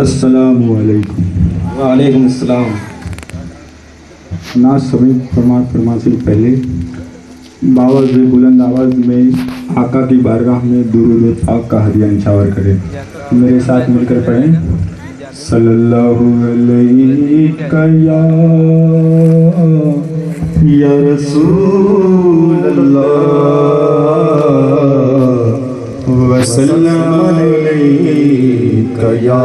السلام علیکم۔ وعلیکم السلام۔ نعت فرما سے پہلے باواز بلند آواز میں آقا کی بارگاہ میں درود پاک کا ہدیہ نچھاور کریں۔ میرے ساتھ مل کر پڑھیں۔ صلی اللہ علیہ یا رسول اللہ وسلم علیک یا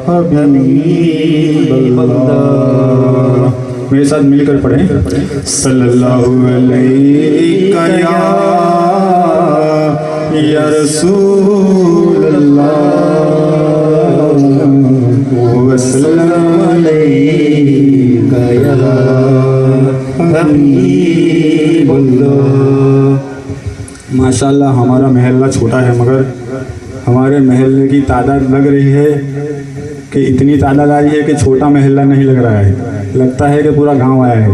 حبیب اللہ۔ میرے ساتھ مل کر پڑھیں۔ صلی اللہ علیہ یا رسول اللہ وسلم علیک یا حبیب اللہ۔ ماشاءاللہ ہمارا محلہ چھوٹا ہے مگر ہمارے محلے کی تعداد لگ رہی ہے کہ اتنی تعداد آ رہی ہے کہ چھوٹا محلہ نہیں لگ رہا ہے، لگتا ہے کہ پورا گاؤں آیا ہے۔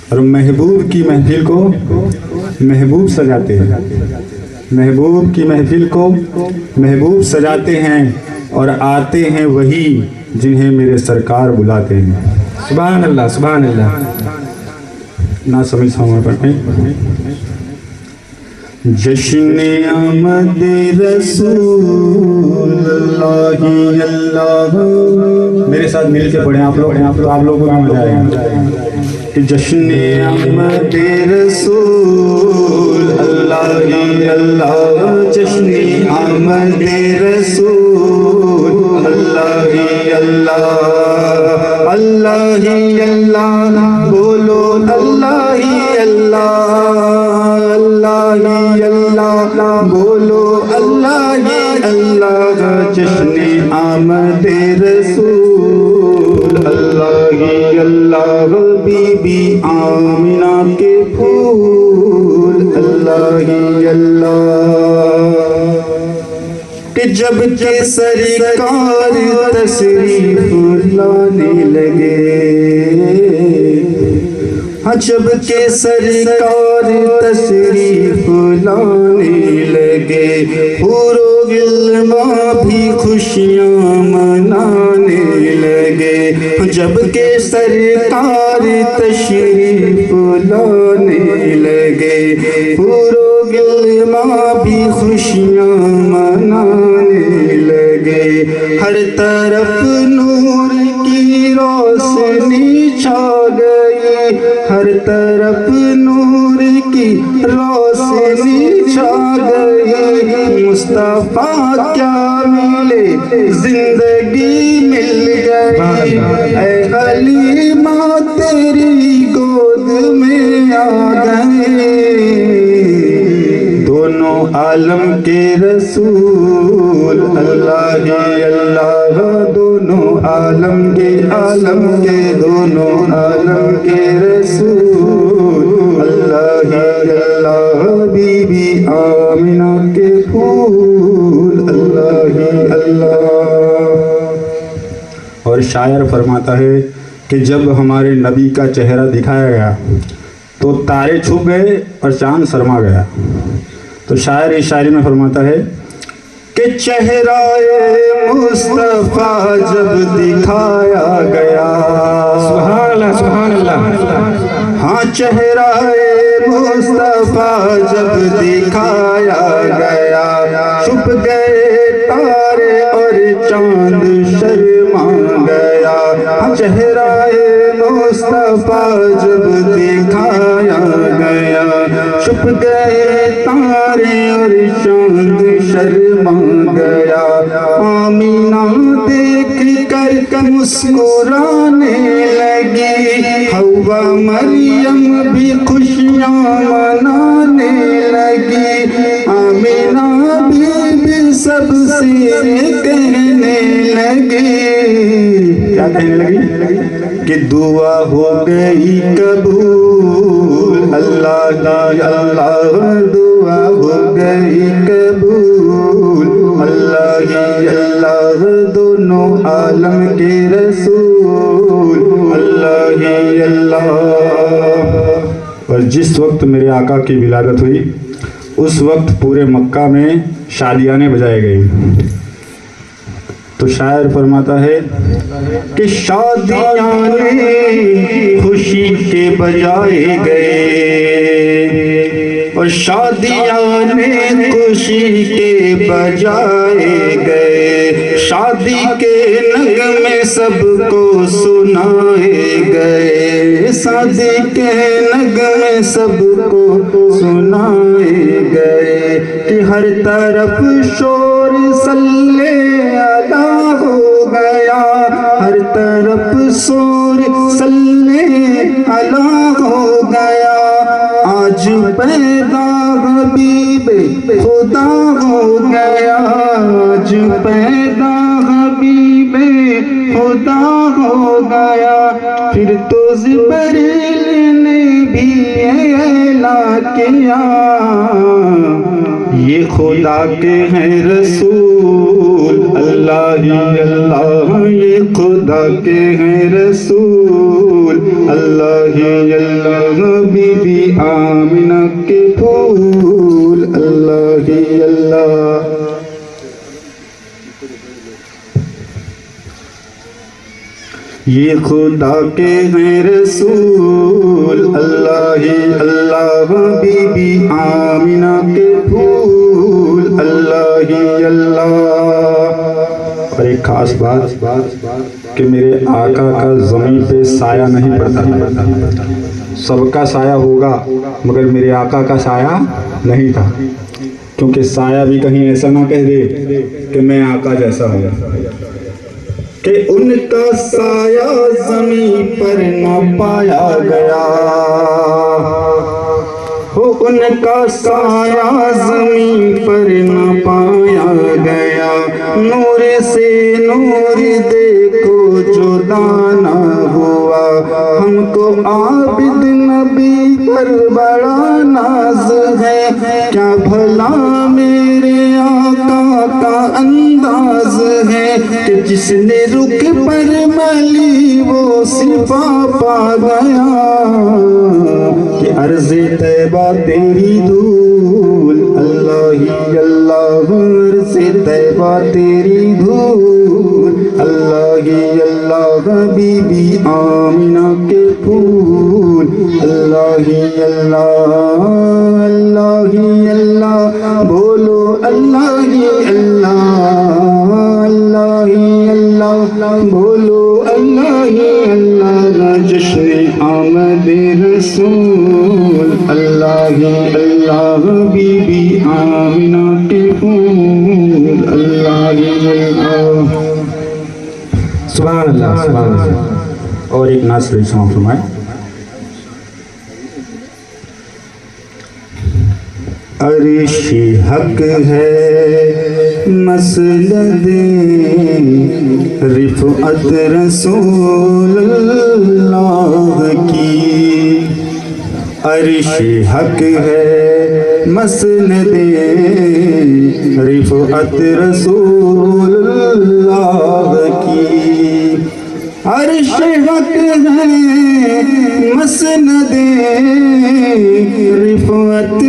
اور محبوب کی محفل کو محبوب سجاتے ہیں، محبوب کی محفل کو محبوب سجاتے ہیں اور آتے ہیں وہی جنہیں میرے سرکار بلاتے ہیں۔ سبحان اللہ سبحان اللہ۔ نہ سمجھ سامنے پڑھیں۔ جشن آمد رسول اللہ اللہ۔ میرے ساتھ مل کے پڑھیں آپ لوگ کو بھی مزہ آئے گا کہ جشن آمد رسول اللہ اللہ، جشن آمد رسول اللہ اللہ، اللہ اللہ بولو اللہ اللہ، اللہ اللہ بولو اللہ اللہ، جشن آمد رسول اللہ اللہ، بی بی آمنہ کے پھول اللہ اللہ، کہ جب کہ سرکار تشریف لانے لگے، جب کہ سرکار تشریف لانے لگے، حور و غلماں بھی خوشیاں منانے لگے، جب کہ سرکار تشریف لانے لگے، حور و غلماں بھی خوشیاں منانے لگے، ہر طرف نور کی روشنی چھا گئی، ہر طرف نور کی روشنی چھا گئی، مصطفیٰ کیا ملے زندگی مل گئی، اے حلیمہ تیری گود میں آ گئے، دونوں عالم کے رسول اللہ اللہ، دونوں عالم کے دونوں عالم کے رسول اللہ اللہ، بی بی آمنہ کے پھول اللہ اللہ۔ اور شاعر فرماتا ہے کہ جب ہمارے نبی کا چہرہ دکھایا گیا تو تارے چھپ گئے اور چاند شرما گیا۔ تو شاعر اس شاعری میں فرماتا ہے کہ چہرہ مصطفیٰ جب دکھایا گیا، سبحان اللہ سبحان اللہ۔ ہاں چہرہ مصطفیٰ جب دکھایا گیا، چھپ گئے تارے اور چاند شرما گیا، ہاں چہرہ مصطفیٰ جب دکھایا گیا، چھپ گئے تارے اور چاند شرما گیا، آمینہ دیکھ کر مسکرانے لگی، حوا مریم بھی خوشیاں منانے لگی، آمینہ بھی سب سے کہنے لگی، کیا کہنے لگی کہ دعا ہو گئی قبول، اللہ اللہ دعا ہو گئی قبول، اللہ اللہ دونوں عالم کے رسول اللہ اللہ۔ اور جس وقت میرے آقا کی ولادت ہوئی اس وقت پورے مکہ میں شادیانے بجائے گئی، تو شاعر فرماتا ہے کہ شادیاں نے خوشی کے بجائے گئے، اور شادیاں نے خوشی کے بجائے گئے، شادی کے نغمے سب کو سنائے گئے، شادی کے نغمے سب کو سنائے گئے، کہ ہر طرف شور صلی اللہ ہو گیا، ہر طرف شور صلی اللہ ہو گیا، آج پیدا حبیب خدا ہو گیا، آج پیدا حبیب خدا ہو گیا، پھر تو جبریل نے بھی اعلان کیا، یہ خدا کے ہیں رسول اللہ ہی اللہ، یہ خدا کے ہیں رسول اللہ ہی اللہ، بی بی آمنہ کے پھول اللہ ہی اللہ۔ یہ خدا کے ہیں رسول اللہ ہی اللہ، بی بی آمنہ کے پھول اللہ ہی اللہ۔ اور ایک خاص بات کہ میرے آقا کا زمین پہ سایہ نہیں پڑتا، سب کا سایہ ہوگا مگر میرے آقا کا سایہ نہیں تھا، کیونکہ سایہ بھی کہیں ایسا نہ کہہ دے کہ میں آقا جیسا ہوں، کہ ان کا سایہ زمین پر نہ پایا گیا، ان کا سایہ زمین پر نہ پایا گیا، نور سے نور دیکھو جدا نہ ہوا، ہم کو عابد نبی پر بڑا ناز ہے، کیا بھلا میرے آقا کا انداز ہے، کہ جس نے رخ پر ملی وہ صفا پا گیا، کہ عرض طیبہ تیری دھول اللہ ہی اللہ، عرض طیبہ تیری دھول اللہ ہی اللہ، بی بی آمنہ کے پھول اللہ ہی اللہ، اللہ ہی اللہ، بولو اللہ ہی اللہ، اللہ ہی اللہ، بولو اللہ ہی اللہ، جشن آمد رسول اللہ ہی اللہ، بی بی آمنہ کے پھول اللہ ہی اللہ۔ سبحان اللہ سبحان اللہ۔ اور ایک نعت شریف سماعت فرمائیں۔ عرش حق ہے مسند رفعت رسول اللہ کی، عرش حق ہے مسند رفعت رسول اللہ کی، عرش حق ہے مسند رفعت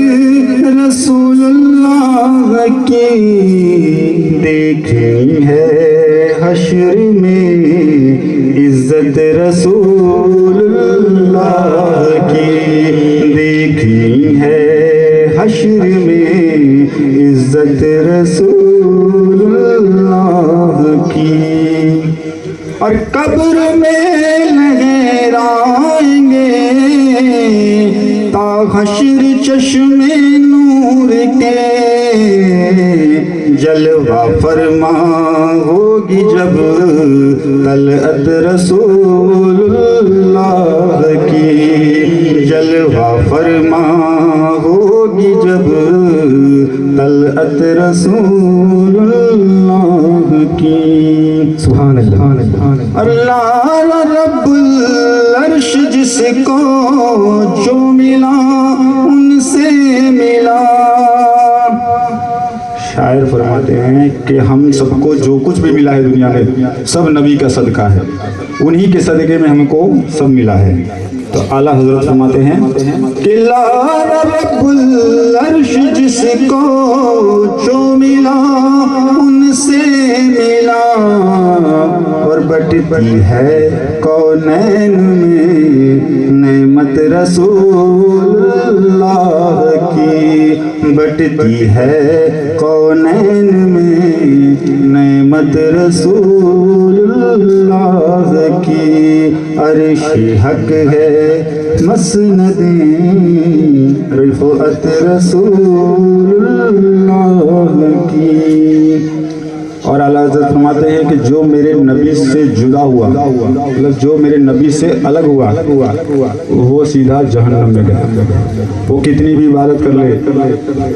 رسول اللہ کی، دیکھی ہے حشر میں عزت رسول اللہ کی، دیکھی ہے حشر میں عزت رسول اللہ کی، اور قبر میں لہرائیں گے تا حشر چشم نور کے، جلوہ فرما ہوگی جب طلعت رسول اللہ کی، جلوہ فرما ہوگی جب طلعت رسول اللہ کی۔ سبحان اللہ۔ اللہ رب العرش جس کو جو ملا ان سے ملا، شاعر فرماتا فرماتے ہیں کہ ہم سب کو جو کچھ بھی ملا ہے دنیا میں سب نبی کا صدقہ ہے، انہی کے صدقے میں ہم کو سب ملا ہے۔ تو اعلیٰ حضرت فرماتے ہیں کہ لا رب العرش جس کو جو ملا ان سے ملا، اور بٹتی ہے کونین میں نعمت رسول اللہ کی، بٹتی ہے کونین میں نعمت رسول اللہ کی، عرش حق ہے مسند رفعت رسول اللہ کی۔ اور اعلیٰ حضرت فرماتے ہیں کہ جو میرے نبی سے جدا ہوا، مطلب جو میرے نبی سے الگ ہوا، وہ سیدھا جہنم میں گیا۔ وہ کتنی بھی عبادت کر لے،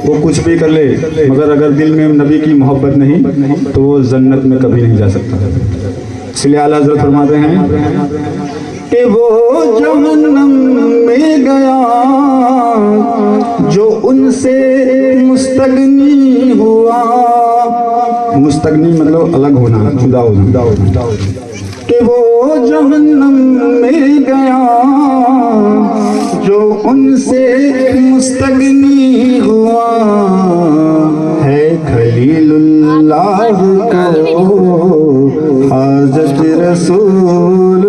وہ کچھ بھی کر لے، مگر اگر دل میں نبی کی محبت نہیں تو وہ جنت میں کبھی نہیں جا سکتا۔ اس لیے اعلیٰ حضرت فرماتے ہیں کہ وہ جہنم میں گیا جو ان سے مستغنی ہوا، مستغنی مطلب الگ ہونا، جدا ہونا، کہ وہ جہنم میں گیا جو ان سے مستغنی ہوا، ہے خلیل اللہ کو حاجت رسول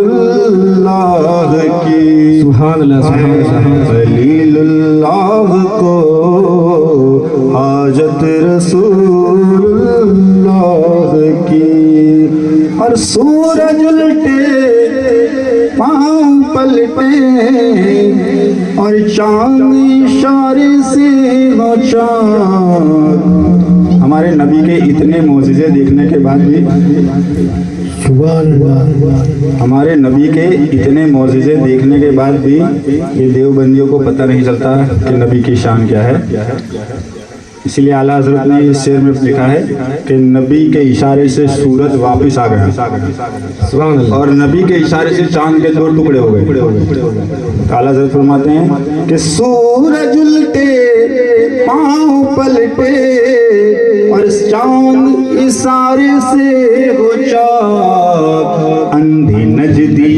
اللہ کی، سبحان اللہ سبحان اللہ، خلیل اللہ کو حاجت رسول اللہ کی۔ اور سورج الٹے پاؤں پلٹے اور چاند اشارے سے ہو چاند، ہمارے نبی کے اتنے معجزے دیکھنے کے بعد بھی، ہمارے نبی کے اتنے معجزے دیکھنے کے بعد بھی یہ دیوبندیوں کو پتہ نہیں چلتا کہ نبی کی شان کیا ہے۔ اسی لیے اعلیٰ حضرت نے اس شعر میں لکھا ہے کہ نبی کے اشارے سے سورج واپس آ گیا، سبحان اللہ، اور نبی کے اشارے سے چاند کے 2 ٹکڑے ہو گئے۔ تو اعلیٰ حضرت فرماتے ہیں کہ سورج الٹے پاؤں پلٹے اور چاند اشارے سے ہو چاک، اندھی نجدی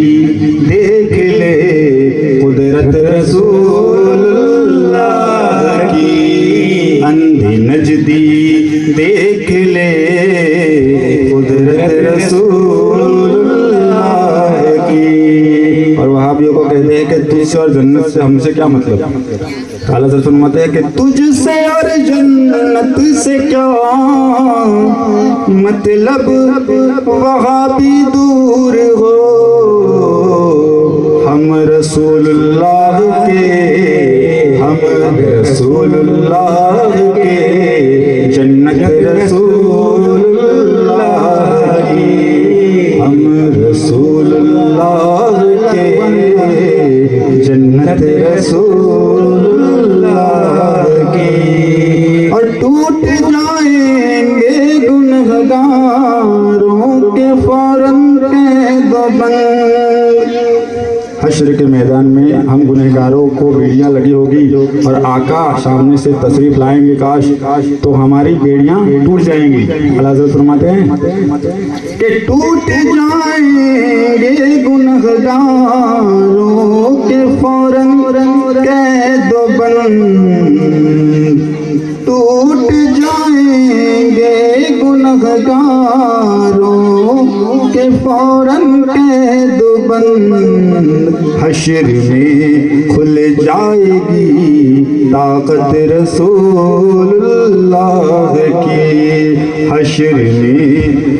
دیکھ لے قدرت رسول اللہ کی، اندھی نجدی دیکھ لے قدرت رسول اللہ کی۔ اور وہابیوں کو کہتے ہیں کہ تجھ سے اور جنت سے ہم سے کیا مطلب؟ اعلیٰ حضرت فرماتے ہیں کہ تجھ سے اور جنت سے کیا مطلب، وہابی دور ہو، ہم رسول اللہ کے، ہم رسول اللہ کے، جنت رسول اللہ کی، ہم رسول اللہ کے، جنت رسول اللہ کی۔ اور ٹوٹ جائیں گے گنہگاروں کے فوراً قید و بند، حشر کے میدان میں ہم گنہگاروں کو بیڑیاں لگی ہوگی اور آقا سامنے سے تشریف لائیں گے، کاش تو ہماری بیڑیاں ٹوٹ جائیں گی۔ اعلیٰ حضرت فرماتے ہیں کہ ٹوٹ جائیں گے گنہگاروں کے فوراً قید و بند، ٹوٹ جائیں گے گنہگاروں کے فوراً قید و بند، حشر میں کھل جائے گی طاقت رسول اللہ کی، حشر میں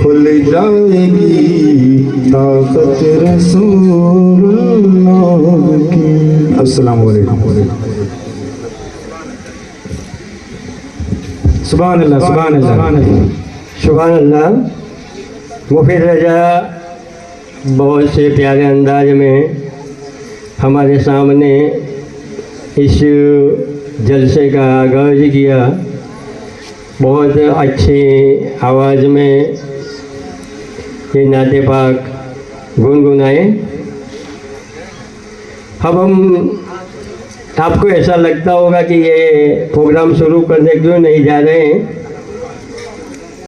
کھل جائے گی طاقت رسول اللہ کی۔ السلام علیکم۔ سبحان اللہ سبحان اللہ سبحان اللہ۔ مفید رضا بہت سے پیارے انداز میں ہمارے سامنے اس جلسے کا آغاز کیا، بہت اچھی آواز میں یہ نعت پاک گنگنائے۔ اب ہم آپ کو ایسا لگتا ہوگا کہ یہ پروگرام شروع کرنے کیوں نہیں جا رہے ہیں،